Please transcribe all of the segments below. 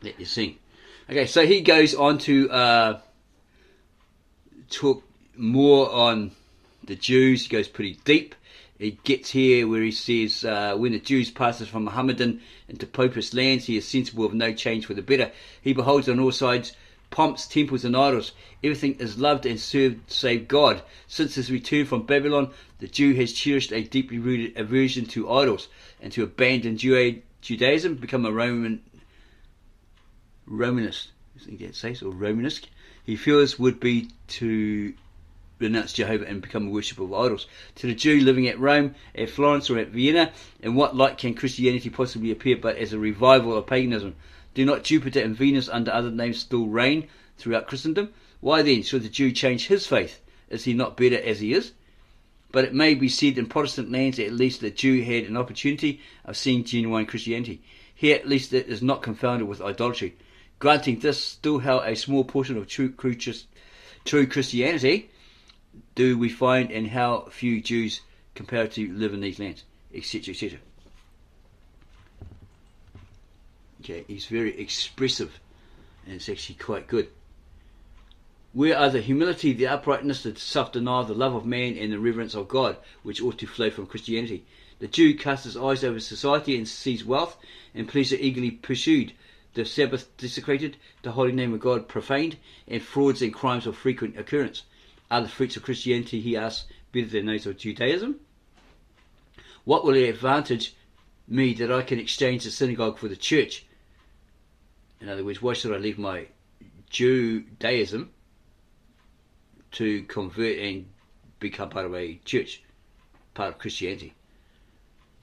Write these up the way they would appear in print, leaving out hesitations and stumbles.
that you see. Okay, so he goes on to talk more on the Jews. He goes pretty deep. He gets here where he says, when the Jews passes from Mohammedan into populous lands, he is sensible of no change for the better. He beholds on all sides pomps, temples and idols. Everything is loved and served save God. Since his return from Babylon, the Jew has cherished a deeply rooted aversion to idols, and to abandon Judaism, become a Romanist. I think that says, or Romanist. He feels would be to renounce Jehovah and become a worshipper of idols. To the Jew living at Rome, at Florence or at Vienna, in what light can Christianity possibly appear but as a revival of paganism? Do not Jupiter and Venus under other names still reign throughout Christendom? Why then should the Jew change his faith? Is he not better as he is? But it may be said in Protestant lands at least the Jew had an opportunity of seeing genuine Christianity. Here at least it is not confounded with idolatry. Granting this, still how a small portion of true Christianity do we find, and how few Jews comparatively live in these lands, etc., etc. Okay, he's very expressive, and it's actually quite good. Where are the humility, the uprightness, the self-denial, the love of man, and the reverence of God, which ought to flow from Christianity? The Jew casts his eyes over society and sees wealth and pleasure eagerly pursued, the Sabbath desecrated, the holy name of God profaned, and frauds and crimes of frequent occurrence. Are the fruits of Christianity, he asks, better than those of Judaism? What will it advantage me that I can exchange the synagogue for the church? In other words, why should I leave my Judaism to convert and become part of a church, part of Christianity?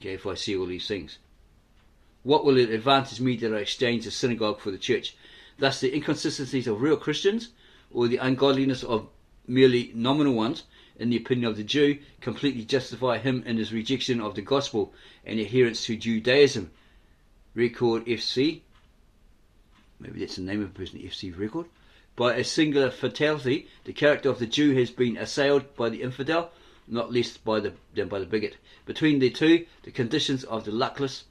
Okay, if I see all these things. What will it advantage me that I exchange the synagogue for the church? Thus the inconsistencies of real Christians, or the ungodliness of merely nominal ones, in the opinion of the Jew, completely justify him in his rejection of the gospel and adherence to Judaism. Record FC, maybe that's the name of a person, FC Record. By a singular fatality, the character of the Jew has been assailed by the infidel, not less than by the bigot. Between the two, the conditions of the luckless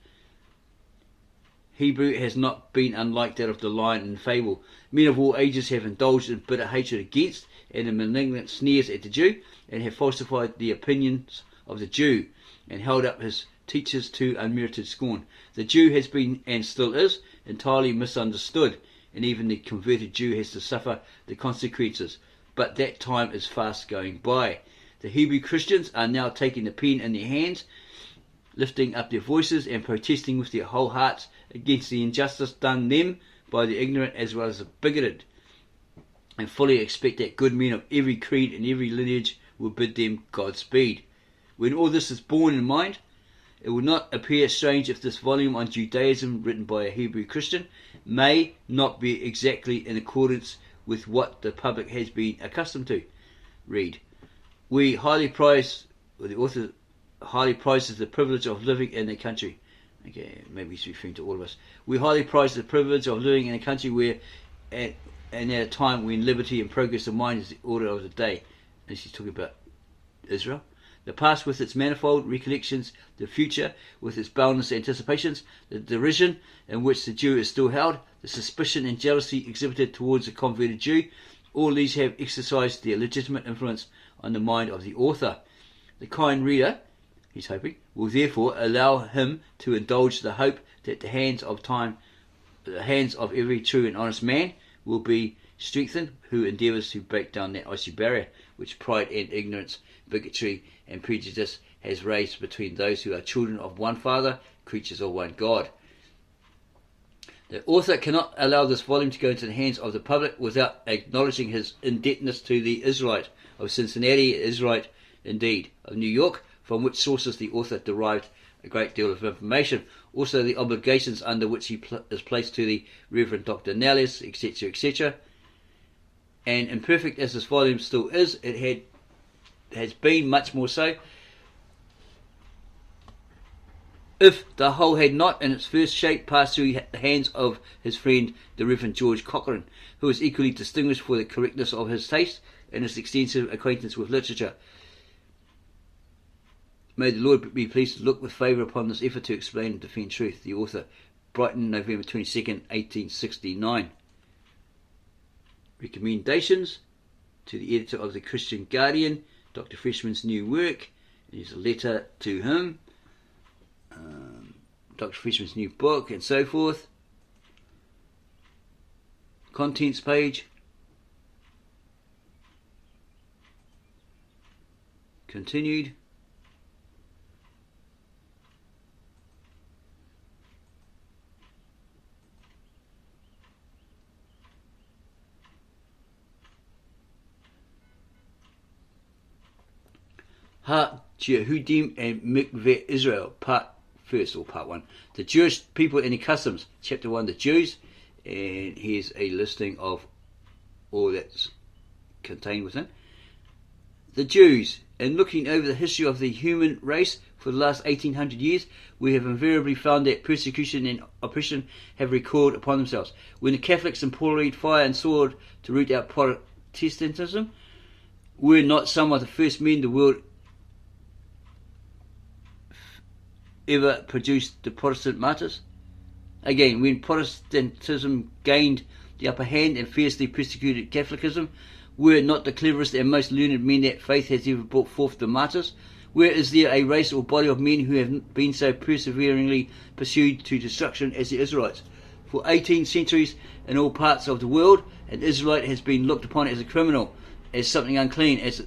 Hebrew has not been unlike that of the lion in fable. Men of all ages have indulged in bitter hatred against and in malignant sneers at the Jew, and have falsified the opinions of the Jew, and held up his teachers to unmerited scorn. The Jew has been, and still is, entirely misunderstood, and even the converted Jew has to suffer the consequences. But that time is fast going by. The Hebrew Christians are now taking the pen in their hands, lifting up their voices and protesting with their whole hearts against the injustice done them by the ignorant as well as the bigoted, and fully expect that good men of every creed and every lineage will bid them Godspeed. When all this is borne in mind, it will not appear strange if this volume on Judaism, written by a Hebrew Christian, may not be exactly in accordance with what the public has been accustomed to. Read. We highly prize, or the author highly prizes the privilege of living in a country. Okay, maybe he's referring to all of us. We highly prize the privilege of living in a country where, and at a time when liberty and progress of mind is the order of the day. And she's talking about Israel. The past with its manifold recollections, the future with its boundless anticipations, the derision in which the Jew is still held, the suspicion and jealousy exhibited towards the converted Jew, all these have exercised their legitimate influence on the mind of the author. The kind reader, he's hoping, will therefore allow him to indulge the hope that the hands of every true and honest man will be strengthened who endeavours to break down that icy barrier which pride and ignorance, bigotry and prejudice has raised between those who are children of one Father, creatures of one God. The author cannot allow this volume to go into the hands of the public without acknowledging his indebtedness to the Israelite of Cincinnati, Israelite indeed of New York, from which sources the author derived a great deal of information. Also the obligations under which he is placed to the Reverend Dr. Nellis, etc., etc. And imperfect as this volume still is, it has been much more so. If the whole had not, in its first shape, passed through the hands of his friend, the Reverend George Cochrane, who is equally distinguished for the correctness of his taste and his extensive acquaintance with literature. May the Lord be pleased to look with favour upon this effort to explain and defend truth. The author, Brighton, November 22nd, 1869. Recommendations to the editor of the Christian Guardian, Dr. Freshman's new work. Here's a letter to him. Dr. Freshman's new book, and so forth. Contents page. Continued. Ha Yehudim and Mikveh Israel, part 1. The Jewish people and their customs, chapter 1, the Jews, and here's a listing of all that's contained within. The Jews. In looking over the history of the human race for the last 1800 years, we have invariably found that persecution and oppression have recoiled upon themselves. When the Catholics employed fire and sword to root out Protestantism, were not some of the first men the world ever produced the Protestant martyrs? Again, when Protestantism gained the upper hand and fiercely persecuted Catholicism, were not the cleverest and most learned men that faith has ever brought forth the martyrs? Where is there a race or body of men who have been so perseveringly pursued to destruction as the Israelites? For 18 centuries in all parts of the world, an Israelite has been looked upon as a criminal, as something unclean, as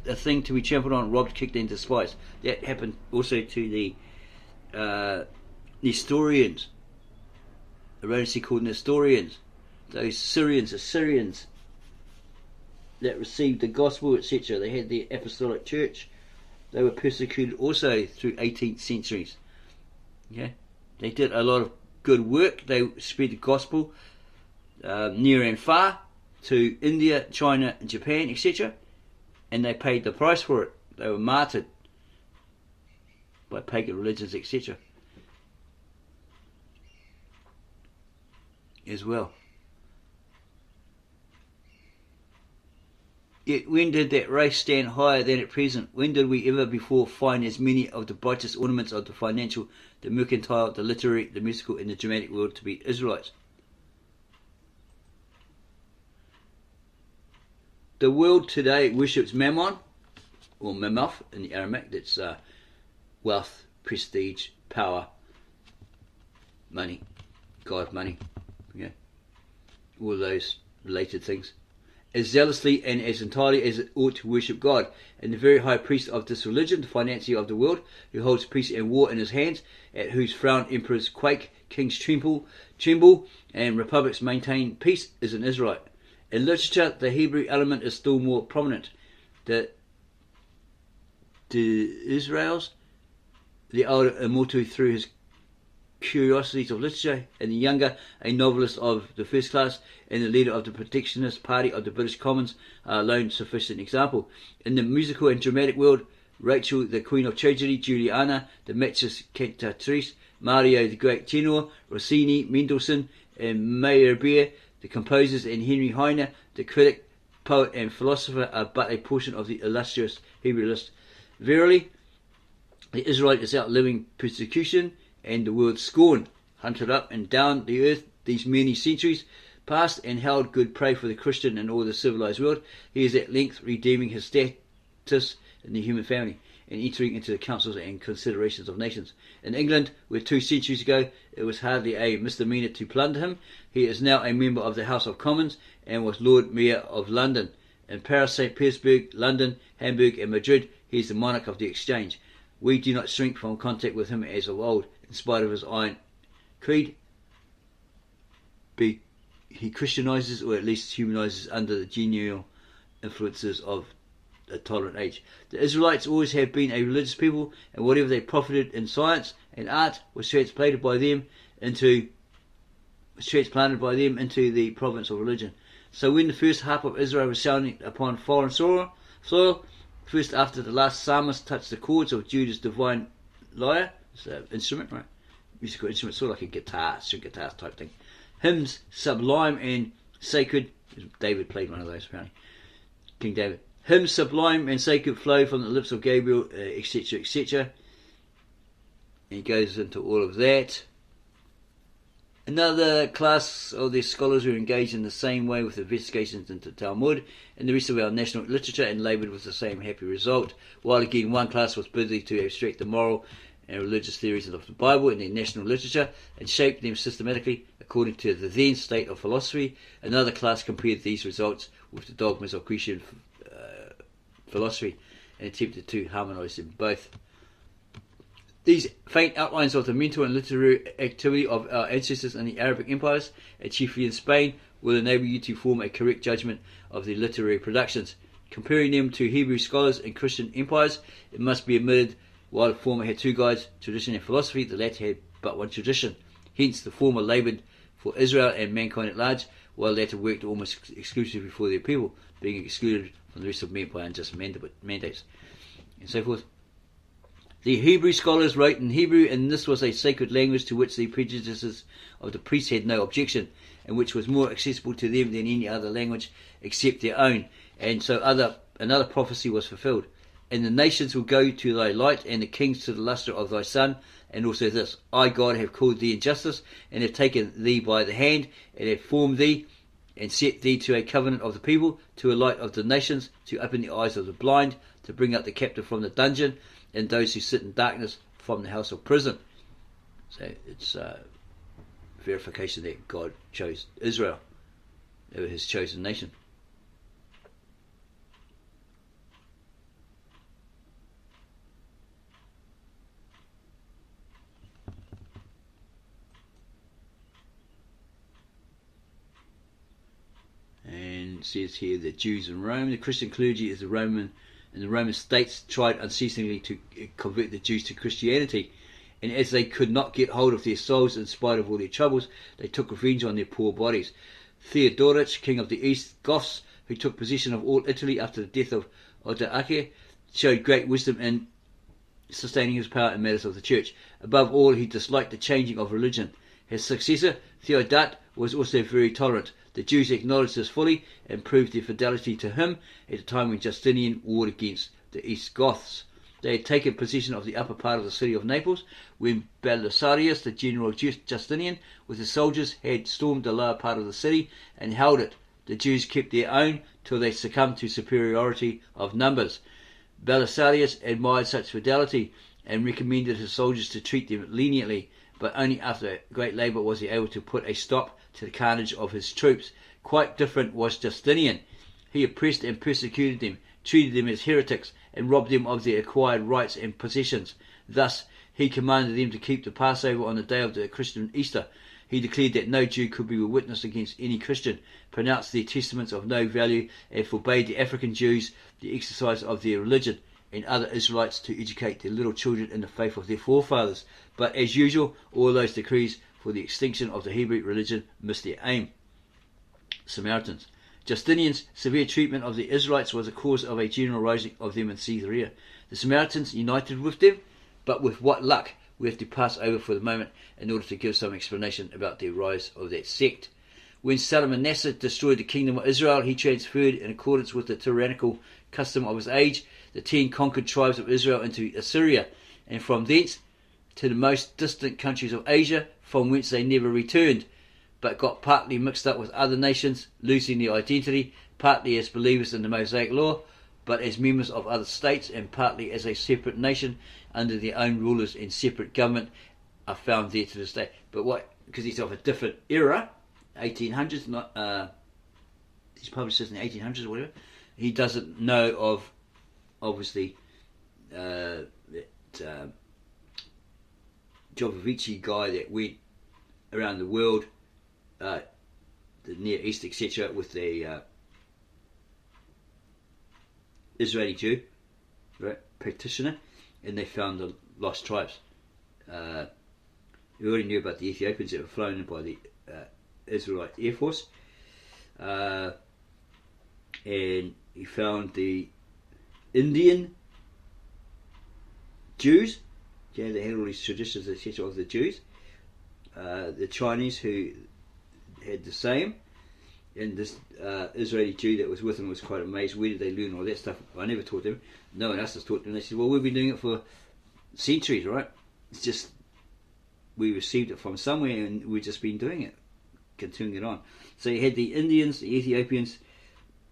a thing to be trampled on, robbed, kicked and despised. That happened also to the Nestorians. Erroneously called Nestorians. Those Assyrians that received the gospel, etc. They had the apostolic church. They were persecuted also through 18th centuries. Yeah, they did a lot of good work. They spread the gospel near and far to India, China, and Japan, etc. And they paid the price for it. They were martyred by pagan religions, etc. as well. Yet when did that race stand higher than at present? When did we ever before find as many of the brightest ornaments of the financial, the mercantile, the literary, the musical, and the dramatic world to be Israelites? The world today worships Mammon, or Mammoth in the Aramaic. That's wealth, prestige, power, money, God, money, yeah, all those related things, as zealously and as entirely as it ought to worship God. And the very high priest of this religion, the financier of the world, who holds peace and war in his hands, at whose frown emperors quake, kings tremble, and republics maintain peace, is an Israelite. In literature, the Hebrew element is still more prominent. The Israels, the elder immortal through his curiosities of literature, and the younger a novelist of the first class, and the leader of the protectionist party of the British Commons are alone sufficient example. In the musical and dramatic world, Rachel, the Queen of Tragedy, Juliana, the matchless cantatrice, Mario, the great tenor, Rossini, Mendelssohn, and Meyerbeer, the composers, and Henry Heine, the critic, poet, and philosopher, are but a portion of the illustrious Hebrew list. Verily, the Israelite is outliving persecution and the world's scorn, hunted up and down the earth these many centuries past, and held good prey for the Christian and all the civilized world. He is at length redeeming his status in the human family, and entering into the councils and considerations of nations. In England, where 2 centuries ago it was hardly a misdemeanour to plunder him, he is now a member of the House of Commons, and was Lord Mayor of London. In Paris, St. Petersburg, London, Hamburg, and Madrid, he is the monarch of the exchange. We do not shrink from contact with him as of old, in spite of his iron creed. He Christianizes, or at least humanizes, under the genial influences of a tolerant age. The Israelites always have been a religious people, and whatever they profited in science and art was transplanted by them into the province of religion. So when the first harp of Israel was sounding upon foreign soil, first after the last psalmist touched the chords of Judah's divine lyre, it's an instrument, right? Musical instrument, sort of like a guitar, string guitar type thing. Hymns sublime and sacred. David played one of those, apparently. King David. Hymns sublime and sacred flow from the lips of Gabriel, etc., etc. And he goes into all of that. Another class of these scholars who engaged in the same way with investigations into Talmud and the rest of our national literature and laboured with the same happy result, while again one class was busy to abstract the moral and religious theories of the Bible in their national literature and shape them systematically according to the then state of philosophy. Another class compared these results with the dogmas of Christian philosophy and attempted to harmonise them both. These faint outlines of the mental and literary activity of our ancestors in the Arabic empires, and chiefly in Spain, will enable you to form a correct judgment of their literary productions. Comparing them to Hebrew scholars in Christian empires, it must be admitted, while the former had two guides, tradition and philosophy, the latter had but one tradition. Hence, the former laboured for Israel and mankind at large, while the latter worked almost exclusively for their people, being excluded from the rest of men by unjust mandates, and so forth. The Hebrew scholars wrote in Hebrew, and this was a sacred language to which the prejudices of the priests had no objection, and which was more accessible to them than any other language except their own. And so another prophecy was fulfilled. And the nations will go to thy light, and the kings to the lustre of thy sun. And also this, I, God, have called thee in justice, and have taken thee by the hand, and have formed thee, and set thee to a covenant of the people, to a light of the nations, to open the eyes of the blind, to bring out the captive from the dungeon, and those who sit in darkness from the house of prison. So it's verification that God chose Israel. They were his chosen nation. And it says here the Jews in Rome. The Christian clergy is the Roman, and the Roman states tried unceasingly to convert the Jews to Christianity. And as they could not get hold of their souls in spite of all their troubles, they took revenge on their poor bodies. Theodoric, king of the East, Goths, who took possession of all Italy after the death of Odoacer, showed great wisdom in sustaining his power in matters of the church. Above all, he disliked the changing of religion. His successor, Theodat, was also very tolerant. The Jews acknowledged this fully and proved their fidelity to him at the time when Justinian warred against the East Goths. They had taken possession of the upper part of the city of Naples when Belisarius, the general of Justinian, with his soldiers, had stormed the lower part of the city and held it. The Jews kept their own till they succumbed to superiority of numbers. Belisarius admired such fidelity and recommended his soldiers to treat them leniently, but only after great labour was he able to put a stop to the carnage of his troops. Quite different was Justinian. He oppressed and persecuted them, treated them as heretics, and robbed them of their acquired rights and possessions. Thus, he commanded them to keep the Passover on the day of the Christian Easter. He declared that no Jew could be a witness against any Christian, pronounced their testaments of no value, and forbade the African Jews the exercise of their religion, and other Israelites to educate their little children in the faith of their forefathers. But as usual, all those decrees for the extinction of the Hebrew religion missed their aim. Samaritans. Justinian's severe treatment of the Israelites was the cause of a general rising of them in Caesarea. The Samaritans united with them, but with what luck? We have to pass over for the moment in order to give some explanation about the rise of that sect. When Salmanasseh destroyed the kingdom of Israel, he transferred, in accordance with the tyrannical custom of his age, the 10 conquered tribes of Israel into Assyria, and from thence to the most distant countries of Asia, from whence they never returned, but got partly mixed up with other nations, losing their identity, partly as believers in the Mosaic law, but as members of other states, and partly as a separate nation under their own rulers and separate government, are found there to this day. But what? Because he's of a different era, 1800s, not he's published this in the 1800s or whatever. He doesn't know of, obviously, that Jovovici guy that went around the world, the Near East, etc., with the Israeli Jew, right, practitioner, and they found the lost tribes. We already knew about the Ethiopians that were flown in by the Israelite Air Force, and he found the Indian Jews. Yeah, they had all these traditions, etc., of the Jews. The Chinese who had the same, and this Israeli Jew that was with them was quite amazed. Where did they learn all that stuff? I never taught them. No one else has taught them. They said, well, we've been doing it for centuries, right? It's just we received it from somewhere, and we've just been doing it, continuing it on. So you had the Indians, the Ethiopians,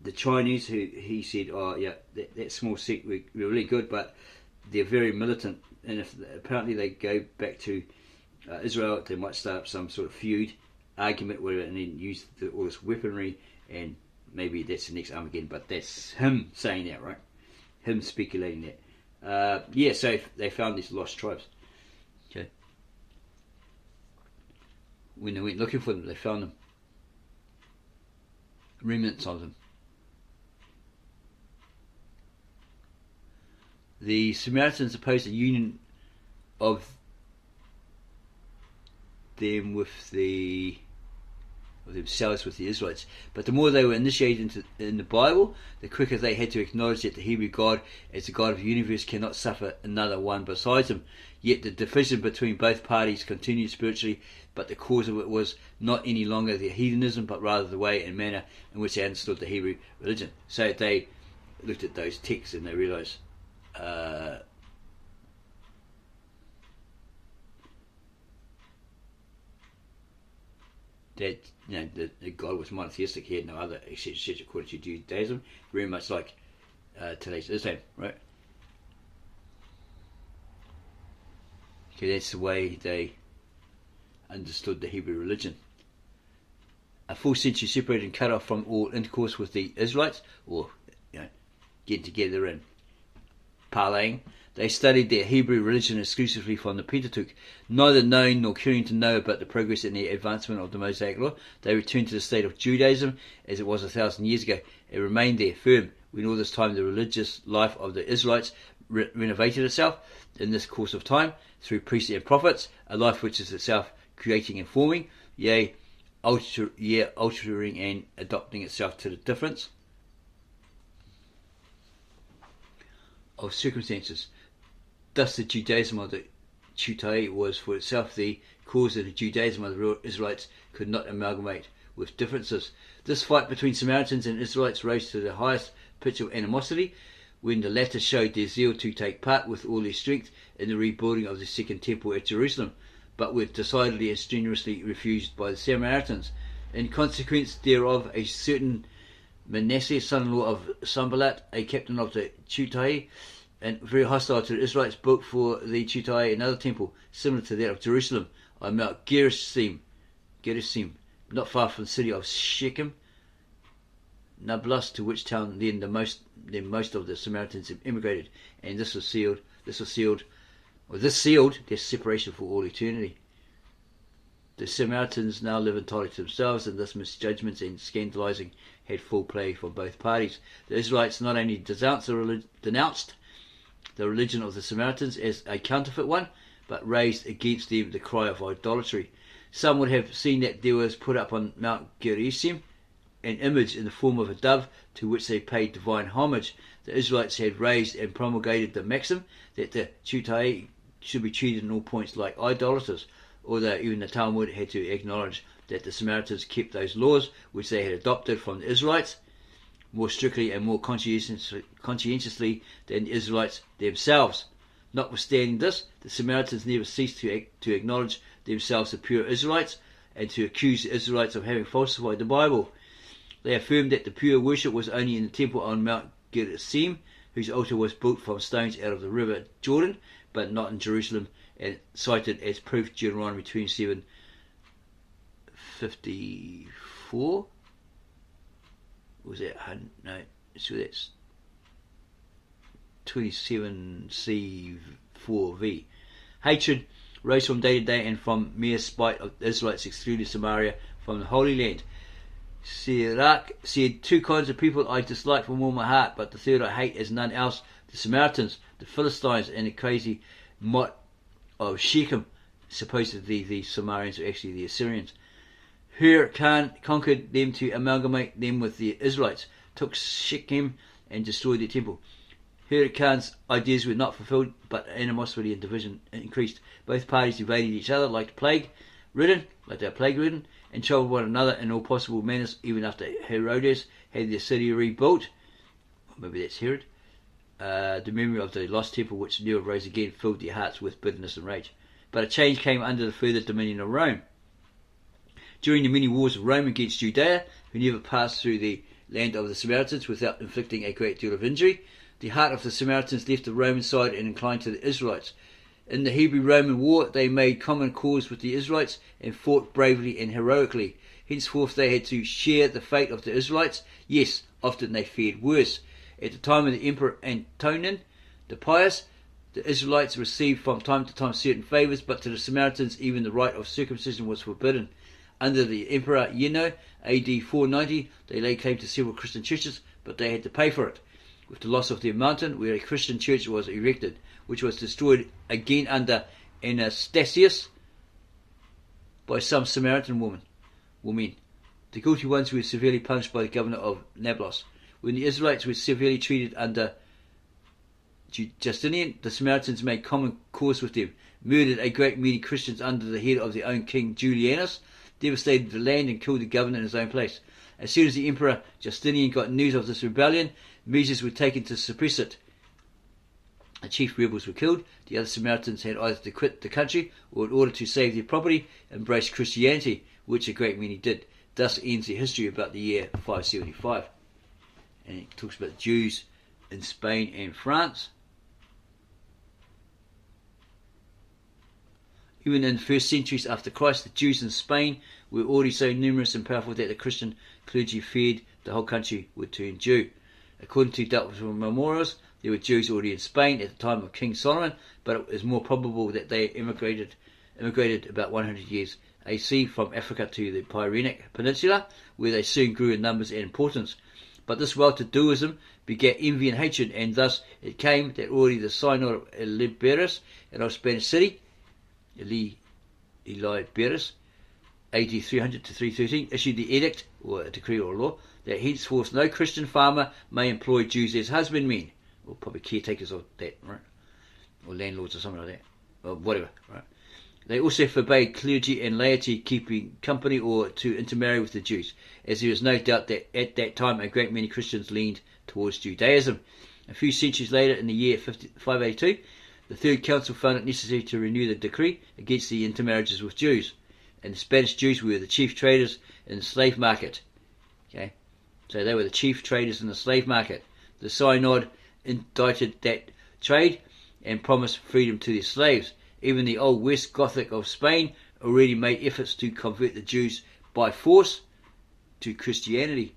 the Chinese, who he said, oh yeah, that small sect, we're really good, but they're very militant, and if apparently they go back to Israel, they might start up some sort of feud, argument, whatever, and then use all this weaponry, and maybe that's the next Armageddon. But that's him saying that, right? Him speculating that. Yeah, so they found these lost tribes. Okay. When they went looking for them, they found them. Remnants of them. The Samaritans opposed the union of them with themselves with the Israelites, but the more they were initiated in the Bible, the quicker they had to acknowledge that the Hebrew God, as the God of the universe, cannot suffer another one besides him. Yet the division between both parties continued spiritually, but the cause of it was not any longer their heathenism, but rather the way and manner in which they understood the Hebrew religion. So they looked at those texts and they realized that the God was monotheistic. He had no other, etc. According to Judaism, very much like today's Islam, right? Okay, that's the way they understood the Hebrew religion. A full century separated and cut off from all intercourse with the Israelites, or getting together and parlaying. They studied their Hebrew religion exclusively from the Pentateuch, neither knowing nor caring to know about the progress in the advancement of the Mosaic law. They returned to the state of Judaism as it was 1,000 years ago. It remained there firm when all this time the religious life of the Israelites renovated itself in this course of time through priests and prophets, a life which is itself creating and forming, altering and adopting itself to the difference of circumstances. Thus the Judaism of the Chutai was for itself the cause that the Judaism of the Israelites could not amalgamate with differences. This fight between Samaritans and Israelites rose to the highest pitch of animosity when the latter showed their zeal to take part with all their strength in the rebuilding of the second temple at Jerusalem, but were decidedly and strenuously refused by the Samaritans. In consequence thereof, a certain Manasseh, son-in-law of Sanballat, a captain of the Chutai, and very hostile to the Israelites, built for the Chutai another temple similar to that of Jerusalem on Mount Gerizim, not far from the city of Shechem, Nablus, to which town then most of the Samaritans immigrated, and this sealed their separation for all eternity. The Samaritans now live entirely to themselves, and thus misjudgments and scandalizing had full play for both parties. The Israelites not only denounced the religion of the Samaritans as a counterfeit one, but raised against them the cry of idolatry. Some would have seen that there was put up on Mount Gerizim an image in the form of a dove to which they paid divine homage. The Israelites had raised and promulgated the maxim that the Chutai should be treated in all points like idolaters, although even the Talmud had to acknowledge that the Samaritans kept those laws which they had adopted from the Israelites more strictly and more conscientiously than the Israelites themselves. Notwithstanding this, the Samaritans never ceased to acknowledge themselves the pure Israelites and to accuse the Israelites of having falsified the Bible. They affirmed that the pure worship was only in the temple on Mount Gerizim, whose altar was built from stones out of the River Jordan, but not in Jerusalem, and cited as proof Deuteronomy 27:54. Was that? No, so that's 27:4v. Hatred rose from day to day, and from mere spite of the Israelites excluded Samaria from the Holy Land. Sirach said, 2 kinds of people I dislike from all my heart, but the third I hate as none else, the Samaritans, the Philistines, and the crazy mot of Shechem. Supposedly the Samaritans are actually the Assyrians. Khan conquered them to amalgamate them with the Israelites, took Shechem and destroyed their temple. Khan's ideas were not fulfilled, but animosity and division increased. Both parties evaded each other like they were plague-ridden, and troubled one another in all possible manners, even after Herodes had their city rebuilt. Maybe that's Herod. The memory of the lost temple which never rose again filled their hearts with bitterness and rage. but a change came under the further dominion of Rome. During the many wars of Rome against Judea, who never passed through the land of the Samaritans without inflicting a great deal of injury, the heart of the Samaritans left the Roman side and inclined to the Israelites. In the Hebrew-Roman war, they made common cause with the Israelites and fought bravely and heroically. Henceforth they had to share the fate of the Israelites. Yes, often they fared worse. At the time of the Emperor Antonin the Pious, the Israelites received from time to time certain favours, but to the Samaritans even the rite of circumcision was forbidden. Under the Emperor Yehudi, AD 490, they laid claim to several Christian churches, but they had to pay for it, with the loss of their mountain where a Christian church was erected, which was destroyed again under Anastasius by some Samaritan women. The guilty ones were severely punished by the governor of Nablus. When the Israelites were severely treated under Justinian, the Samaritans made common cause with them, murdered a great many Christians under the head of their own king Julianus, devastated the land and killed the governor in his own place. As soon as the Emperor Justinian got news of this rebellion, measures were taken to suppress it. The chief rebels were killed. The other Samaritans had either to quit the country or, in order to save their property, embrace Christianity, which a great many did. Thus ends the history about the year 575. And it talks about Jews in Spain and France. Even in the first centuries after Christ, the Jews in Spain were already so numerous and powerful that the Christian clergy feared the whole country would turn Jew. According to doubtful memorials, there were Jews already in Spain at the time of King Solomon, but it is more probable that they immigrated about 100 years AC from Africa to the Pyrenean Peninsula, where they soon grew in numbers and importance. But this well-to-doism begat envy and hatred, and thus it came that already the synod of Liberis and of Spanish city, Liberis, AD 300 to 313, issued the edict, or a decree or a law, that henceforth no Christian farmer may employ Jews as husbandmen, or probably caretakers of that, right? Or landlords or something like that, or whatever, right? They also forbade clergy and laity keeping company or to intermarry with the Jews, as there is no doubt that at that time a great many Christians leaned towards Judaism. A few centuries later, in the year 582, the Third Council found it necessary to renew the decree against the intermarriages with Jews, and the Spanish Jews were the chief traders in the slave market. Okay, so they were the chief traders in the slave market. The synod indicted that trade and promised freedom to their slaves. Even the old West Gothic of Spain already made efforts to convert the Jews by force to Christianity.